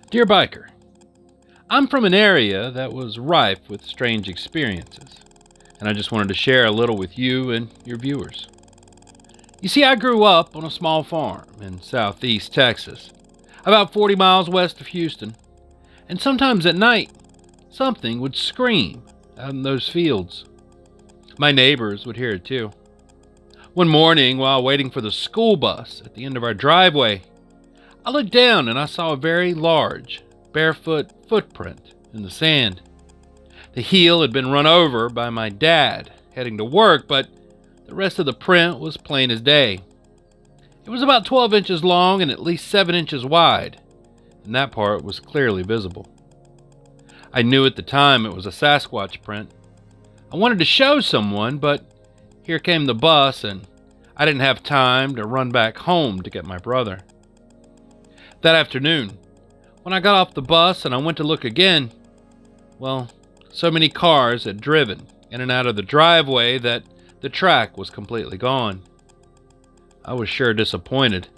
Dear Biker, I'm from an area that was rife with strange experiences, and I just wanted to share a little with you and your viewers. You see, I grew up on a small farm in southeast Texas, about 40 miles west of Houston, and sometimes at night, something would scream out in those fields. My neighbors would hear it too. One morning, while waiting for the school bus at the end of our driveway, I looked down and I saw a very large, barefoot footprint in the sand. The heel had been run over by my dad heading to work, but the rest of the print was plain as day. It was about 12 inches long and at least 7 inches wide, and that part was clearly visible. I knew at the time it was a Sasquatch print. I wanted to show someone, but here came the bus and I didn't have time to run back home to get my brother. That afternoon, when I got off the bus and I went to look again, well, so many cars had driven in and out of the driveway that the track was completely gone. I was sure disappointed.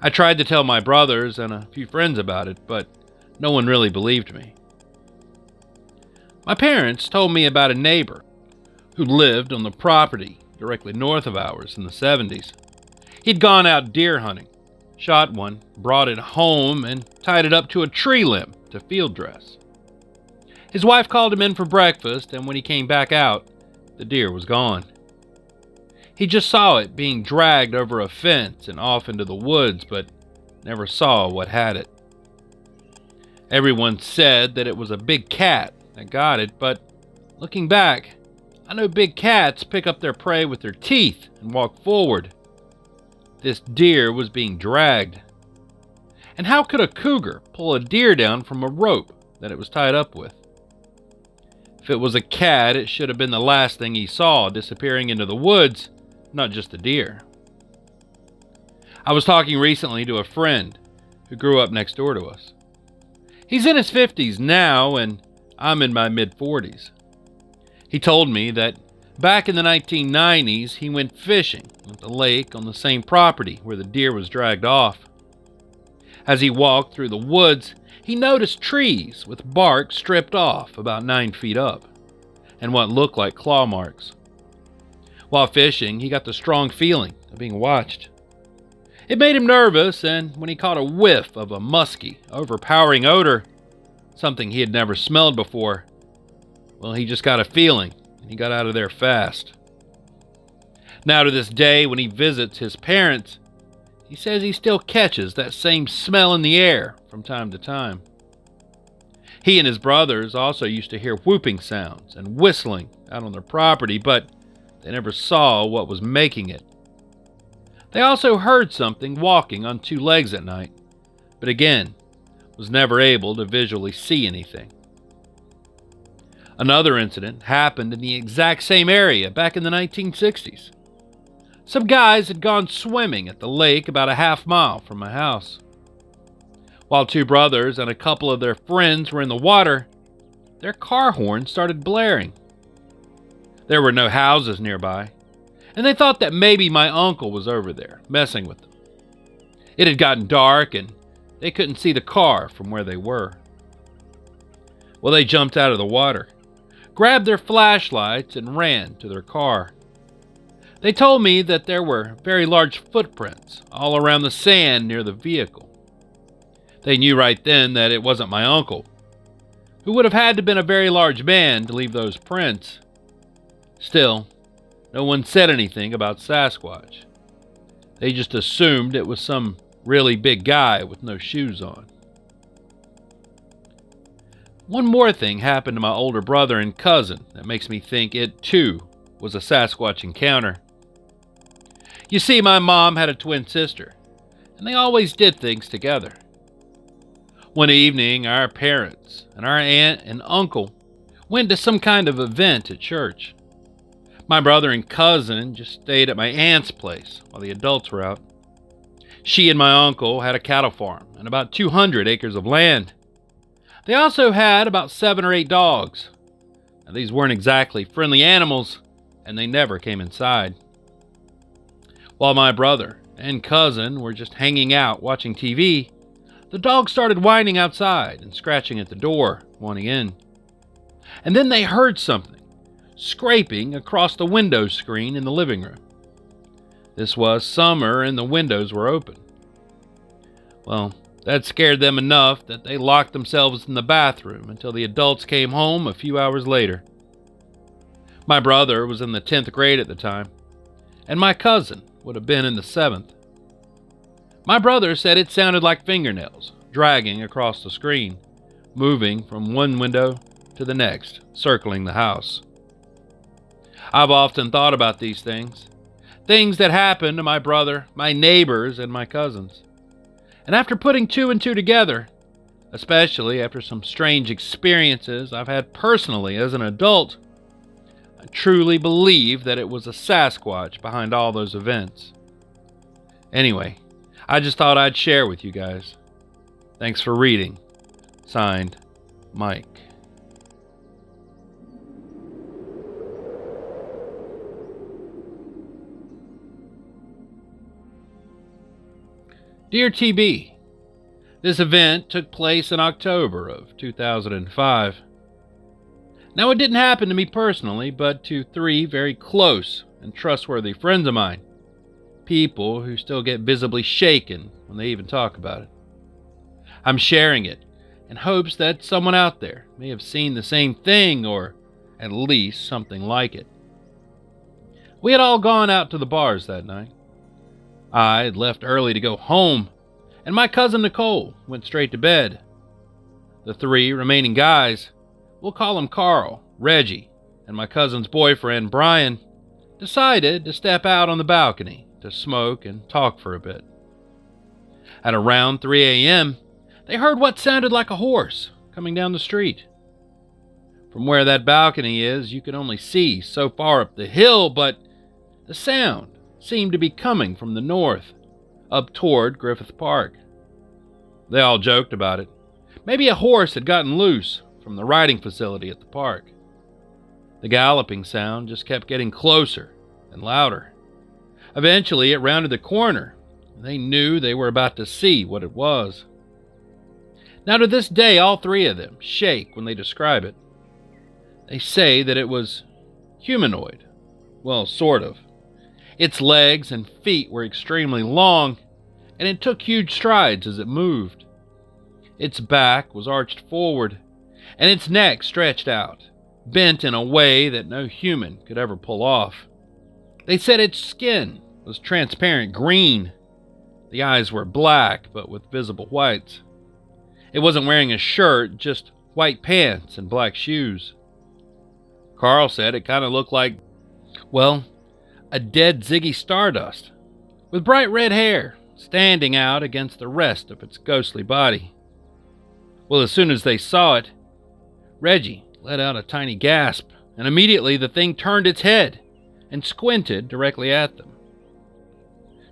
I tried to tell my brothers and a few friends about it, but no one really believed me. My parents told me about a neighbor who lived on the property directly north of ours in the 70s. He'd gone out deer hunting, shot one, brought it home, and tied it up to a tree limb to field dress. His wife called him in for breakfast, and when he came back out, the deer was gone. He just saw it being dragged over a fence and off into the woods, but never saw what had it. Everyone said that it was a big cat that got it, but looking back, I know big cats pick up their prey with their teeth and walk forward. This deer was being dragged. And how could a cougar pull a deer down from a rope that it was tied up with? If it was a cat, it should have been the last thing he saw disappearing into the woods, not just a deer. I was talking recently to a friend who grew up next door to us. He's in his 50s now, and I'm in my mid-40s. He told me that back in the 1990s, he went fishing at the lake on the same property where the deer was dragged off. As he walked through the woods, he noticed trees with bark stripped off about 9 feet up, and what looked like claw marks. While fishing, he got the strong feeling of being watched. It made him nervous, and when he caught a whiff of a musky, overpowering odor, something he had never smelled before, well, he just got a feeling, and he got out of there fast. Now to this day, when he visits his parents, he says he still catches that same smell in the air from time to time. He and his brothers also used to hear whooping sounds and whistling out on their property, but they never saw what was making it. They also heard something walking on 2 legs at night, but again, was never able to visually see anything. Another incident happened in the exact same area back in the 1960s. Some guys had gone swimming at the lake about a half mile from my house. While 2 brothers and a couple of their friends were in the water, their car horn started blaring. There were no houses nearby, and they thought that maybe my uncle was over there, messing with them. It had gotten dark, and they couldn't see the car from where they were. Well, they jumped out of the water, grabbed their flashlights, and ran to their car. They told me that there were very large footprints all around the sand near the vehicle. They knew right then that it wasn't my uncle, who would have had to have been a very large man to leave those prints. Still, no one said anything about Sasquatch. They just assumed it was some really big guy with no shoes on. One more thing happened to my older brother and cousin that makes me think it too was a Sasquatch encounter. You see, my mom had a twin sister, and they always did things together. One evening, our parents and our aunt and uncle went to some kind of event at church. My brother and cousin just stayed at my aunt's place while the adults were out. She and my uncle had a cattle farm and about 200 acres of land. They also had about 7 or 8 dogs. Now, these weren't exactly friendly animals, and they never came inside. While my brother and cousin were just hanging out watching TV, The dog started whining outside and scratching at the door, wanting in. And then they heard something scraping across the window screen in the living room. This was summer and the windows were open. Well, that scared them enough that they locked themselves in the bathroom until the adults came home a few hours later. My brother was in the 10th grade at the time, and my cousin would have been in the 7th. My brother said it sounded like fingernails dragging across the screen, moving from one window to the next, circling the house. I've often thought about these things that happened to my brother, my neighbors, and my cousins. And after putting two and two together, especially after some strange experiences I've had personally as an adult, I truly believe that it was a Sasquatch behind all those events. Anyway, I just thought I'd share with you guys. Thanks for reading. Signed, Mike. Dear TB, this event took place in October of 2005. Now, it didn't happen to me personally, but to 3 very close and trustworthy friends of mine. People who still get visibly shaken when they even talk about it. I'm sharing it in hopes that someone out there may have seen the same thing or at least something like it. We had all gone out to the bars that night. I had left early to go home, and my cousin Nicole went straight to bed. The 3 remaining guys, we'll call them Carl, Reggie, and my cousin's boyfriend Brian, decided to step out on the balcony to smoke and talk for a bit. At around 3 a.m., they heard what sounded like a horse coming down the street. From where that balcony is, you can only see so far up the hill, but the sound seemed to be coming from the north, up toward Griffith Park. They all joked about it. Maybe a horse had gotten loose from the riding facility at the park. The galloping sound just kept getting closer and louder. Eventually, it rounded the corner, and they knew they were about to see what it was. Now, to this day, all 3 of them shake when they describe it. They say that it was humanoid. Well, sort of. Its legs and feet were extremely long, and it took huge strides as it moved. Its back was arched forward, and its neck stretched out, bent in a way that no human could ever pull off. They said its skin was transparent green. The eyes were black, but with visible whites. It wasn't wearing a shirt, just white pants and black shoes. Carl said it kind of looked like, well, a dead Ziggy Stardust, with bright red hair standing out against the rest of its ghostly body. Well, as soon as they saw it, Reggie let out a tiny gasp, and immediately the thing turned its head and squinted directly at them.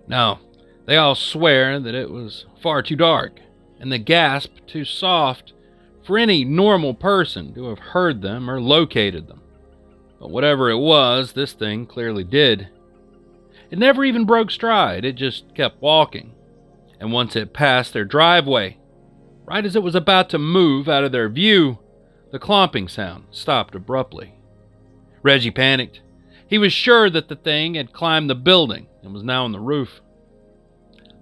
Now, they all swear that it was far too dark, and the gasp too soft for any normal person to have heard them or located them. But whatever it was, this thing clearly did. It never even broke stride, it just kept walking. And once it passed their driveway, right as it was about to move out of their view, the clomping sound stopped abruptly. Reggie panicked. He was sure that the thing had climbed the building and was now on the roof.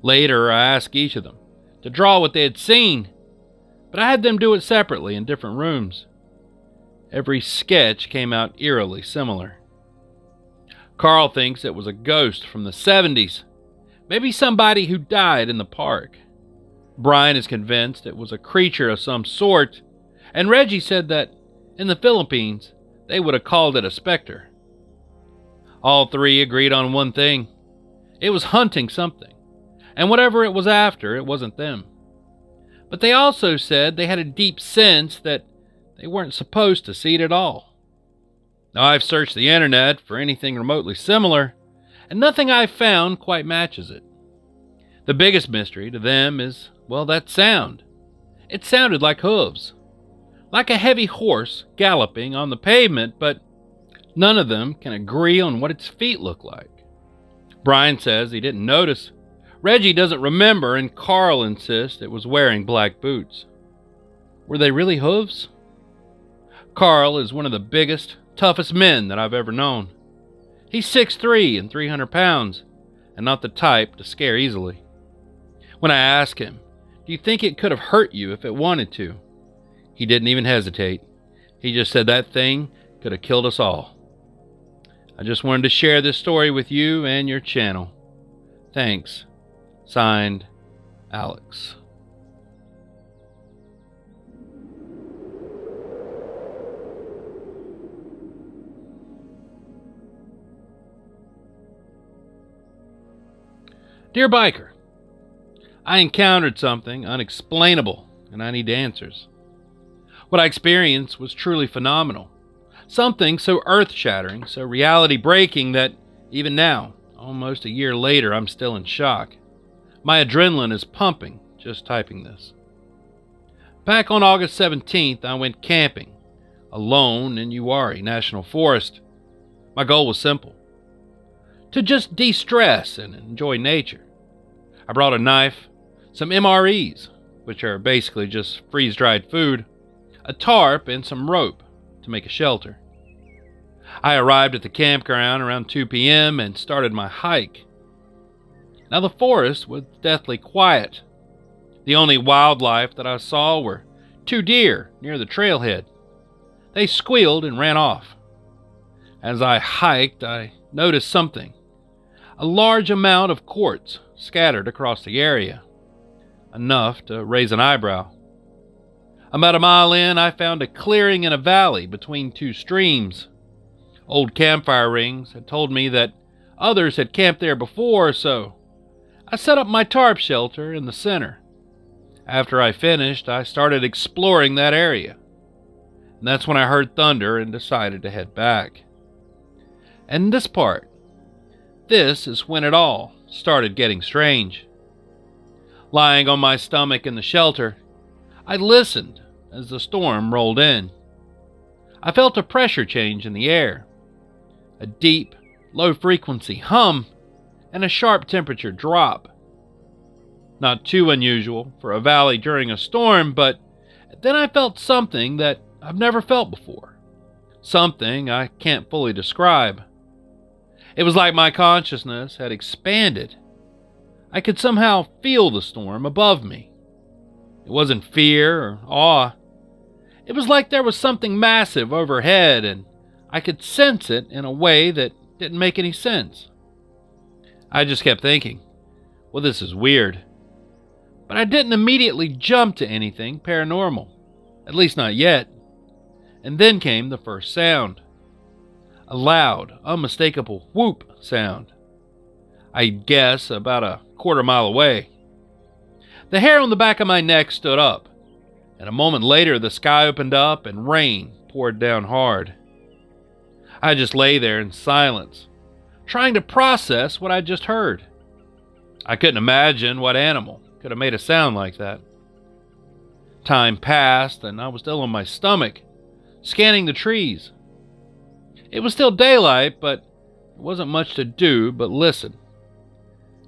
Later, I asked each of them to draw what they had seen, but I had them do it separately in different rooms. Every sketch came out eerily similar. Carl thinks it was a ghost from the 70s, maybe somebody who died in the park. Brian is convinced it was a creature of some sort, and Reggie said that in the Philippines, they would have called it a specter. All 3 agreed on one thing. It was hunting something, and whatever it was after, it wasn't them. But they also said they had a deep sense that they weren't supposed to see it at all. Now, I've searched the internet for anything remotely similar, and nothing I've found quite matches it. The biggest mystery to them is, well, that sound. It sounded like hooves, like a heavy horse galloping on the pavement, but none of them can agree on what its feet look like. Brian says he didn't notice. Reggie doesn't remember, and Carl insists it was wearing black boots. Were they really hooves? Carl is one of the biggest, toughest men that I've ever known. He's 6'3" and 300 pounds, and not the type to scare easily. When I asked him, "Do you think it could have hurt you if it wanted to?" he didn't even hesitate. He just said that thing could have killed us all. I just wanted to share this story with you and your channel. Thanks. Signed, Alex. Dear Biker, I encountered something unexplainable, and I need answers. What I experienced was truly phenomenal. Something so earth-shattering, so reality-breaking that even now, almost a year later, I'm still in shock. My adrenaline is pumping just typing this. Back on August 17th, I went camping, alone in Uwharrie National Forest. My goal was simple: to just de-stress and enjoy nature. I brought a knife, some MREs, which are basically just freeze-dried food, a tarp, and some rope to make a shelter. I arrived at the campground around 2 p.m. and started my hike. Now the forest was deathly quiet. The only wildlife that I saw were 2 deer near the trailhead. They squealed and ran off. As I hiked, I noticed something: a large amount of quartz scattered across the area, enough to raise an eyebrow. About a mile in, I found a clearing in a valley between 2 streams. Old campfire rings had told me that others had camped there before, so I set up my tarp shelter in the center. After I finished, I started exploring that area, and that's when I heard thunder and decided to head back. And this is when it all started getting strange. Lying on my stomach in the shelter, I listened as the storm rolled in. I felt a pressure change in the air, a deep, low-frequency hum, and a sharp temperature drop. Not too unusual for a valley during a storm, but then I felt something that I've never felt before. Something I can't fully describe. It was like my consciousness had expanded. I could somehow feel the storm above me. It wasn't fear or awe. It was like there was something massive overhead, and I could sense it in a way that didn't make any sense. I just kept thinking, well, this is weird. But I didn't immediately jump to anything paranormal, at least not yet. And then came the first sound. A loud, unmistakable whoop sound. I'd guess about a quarter mile away. The hair on the back of my neck stood up, and a moment later the sky opened up and rain poured down hard. I just lay there in silence, trying to process what I'd just heard. I couldn't imagine what animal could have made a sound like that. Time passed, and I was still on my stomach, scanning the trees. It was still daylight, but there wasn't much to do but listen.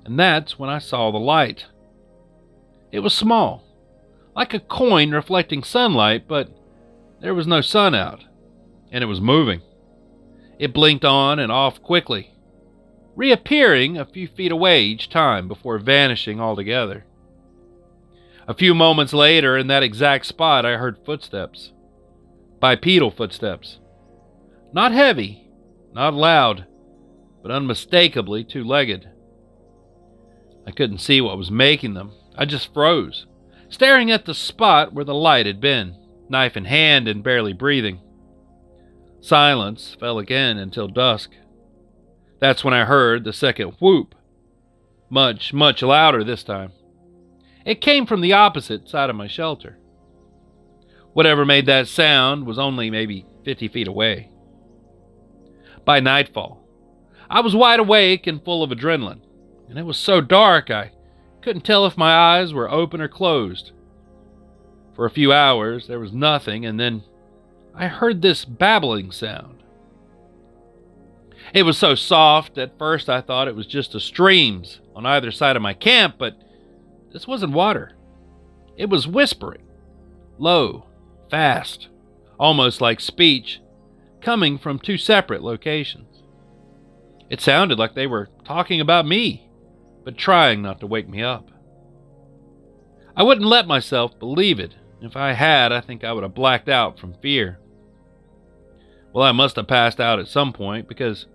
And that's when I saw the light. It was small, like a coin reflecting sunlight, but there was no sun out, and it was moving. It blinked on and off quickly, reappearing a few feet away each time before vanishing altogether. A few moments later, in that exact spot, I heard footsteps. Bipedal footsteps. Not heavy, not loud, but unmistakably two-legged. I couldn't see what was making them. I just froze, staring at the spot where the light had been, knife in hand and barely breathing. Silence fell again until dusk. That's when I heard the second whoop. Much, much louder this time. It came from the opposite side of my shelter. Whatever made that sound was only maybe 50 feet away. By nightfall, I was wide awake and full of adrenaline, and it was so dark I couldn't tell if my eyes were open or closed. For a few hours there was nothing, and then I heard this babbling sound. It was so soft, at first I thought it was just the streams on either side of my camp, but this wasn't water. It was whispering, low, fast, almost like speech, coming from two separate locations. It sounded like they were talking about me, but trying not to wake me up. I wouldn't let myself believe it. If I had, I think I would have blacked out from fear. Well, I must have passed out at some point, because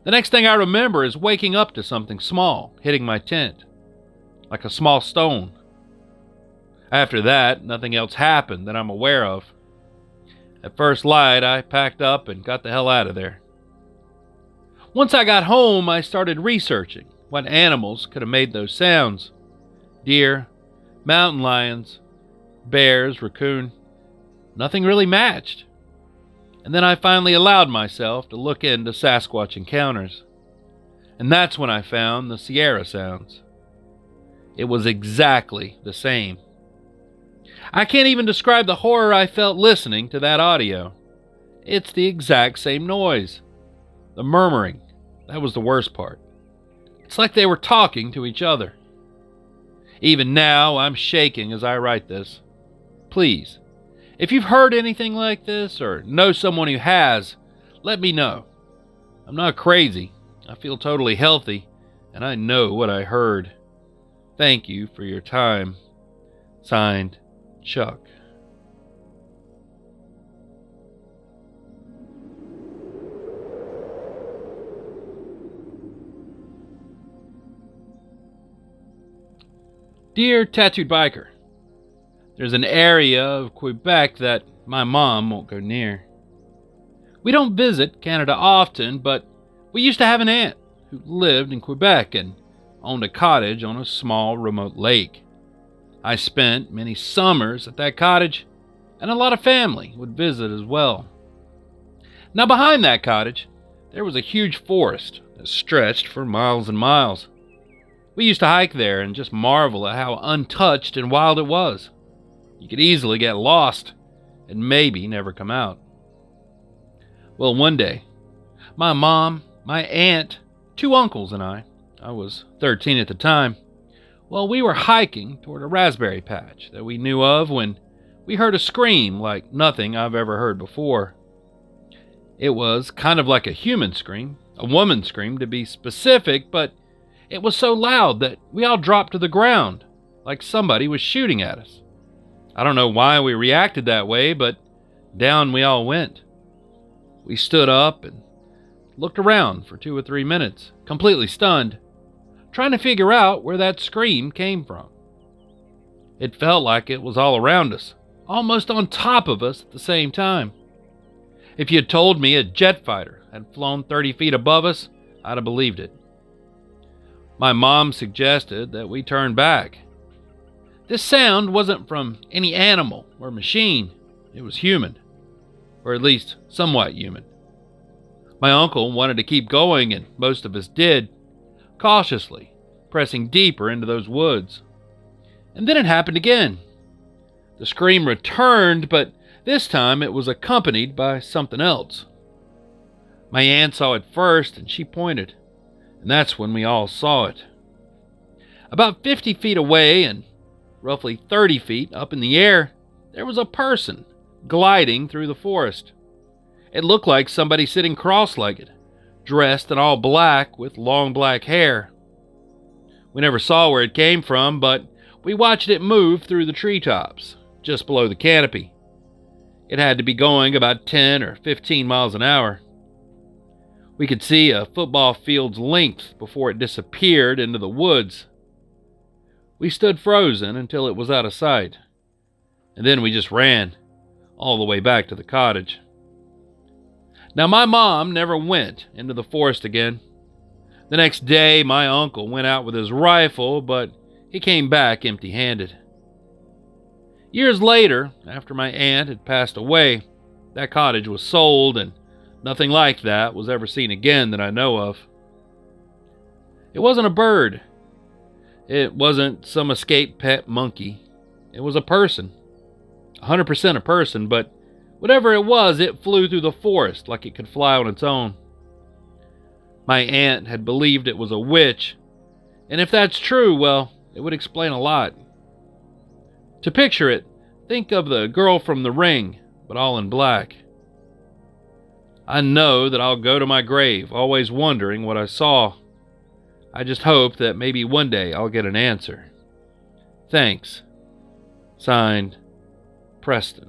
the next thing I remember is waking up to something small hitting my tent, like a small stone. After that, nothing else happened that I'm aware of. At first light, I packed up and got the hell out of there. Once I got home, I started researching what animals could have made those sounds. Deer, mountain lions, bears, raccoon. Nothing really matched. And then I finally allowed myself to look into Sasquatch encounters. And that's when I found the Sierra sounds. It was exactly the same. I can't even describe the horror I felt listening to that audio. It's the exact same noise. The murmuring, that was the worst part. It's like they were talking to each other. Even now, I'm shaking as I write this. Please, if you've heard anything like this or know someone who has, let me know. I'm not crazy. I feel totally healthy, and I know what I heard. Thank you for your time. Signed, Chuck. Dear Tattooed Biker, there's an area of Quebec that my mom won't go near. We don't visit Canada often, but we used to have an aunt who lived in Quebec and owned a cottage on a small remote lake. I spent many summers at that cottage, and a lot of family would visit as well. Now behind that cottage, there was a huge forest that stretched for miles and miles. We used to hike there and just marvel at how untouched and wild it was. You could easily get lost and maybe never come out. Well, one day, my mom, my aunt, two uncles, and I was 13 at the time, we were hiking toward a raspberry patch that we knew of when we heard a scream like nothing I've ever heard before. It was kind of like a human scream, a woman scream to be specific, but it was so loud that we all dropped to the ground, like somebody was shooting at us. I don't know why we reacted that way, but down we all went. We stood up and looked around for 2 or 3 minutes, completely stunned, trying to figure out where that scream came from. It felt like it was all around us, almost on top of us at the same time. If you had told me a jet fighter had flown 30 feet above us, I'd have believed it. My mom suggested that we turn back. This sound wasn't from any animal or machine. It was human, or at least somewhat human. My uncle wanted to keep going, and most of us did, cautiously, pressing deeper into those woods. And then it happened again. The scream returned, but this time it was accompanied by something else. My aunt saw it first, and she pointed. And that's when we all saw it. About 50 feet away and roughly 30 feet up in the air, there was a person gliding through the forest. It looked like somebody sitting cross-legged, dressed in all black with long black hair. We never saw where it came from, but we watched it move through the treetops, just below the canopy. It had to be going about 10 or 15 miles an hour. We could see a football field's length before it disappeared into the woods. We stood frozen until it was out of sight, and then we just ran all the way back to the cottage. Now, my mom never went into the forest again. The next day, my uncle went out with his rifle, but he came back empty-handed. Years later, after my aunt had passed away, that cottage was sold, and nothing like that was ever seen again that I know of. It wasn't a bird. It wasn't some escaped pet monkey. It was a person. 100% a person, but whatever it was, it flew through the forest like it could fly on its own. My aunt had believed it was a witch, and if that's true, well, it would explain a lot. To picture it, think of the girl from The Ring, but all in black. I know that I'll go to my grave always wondering what I saw. I just hope that maybe one day I'll get an answer. Thanks. Signed, Preston.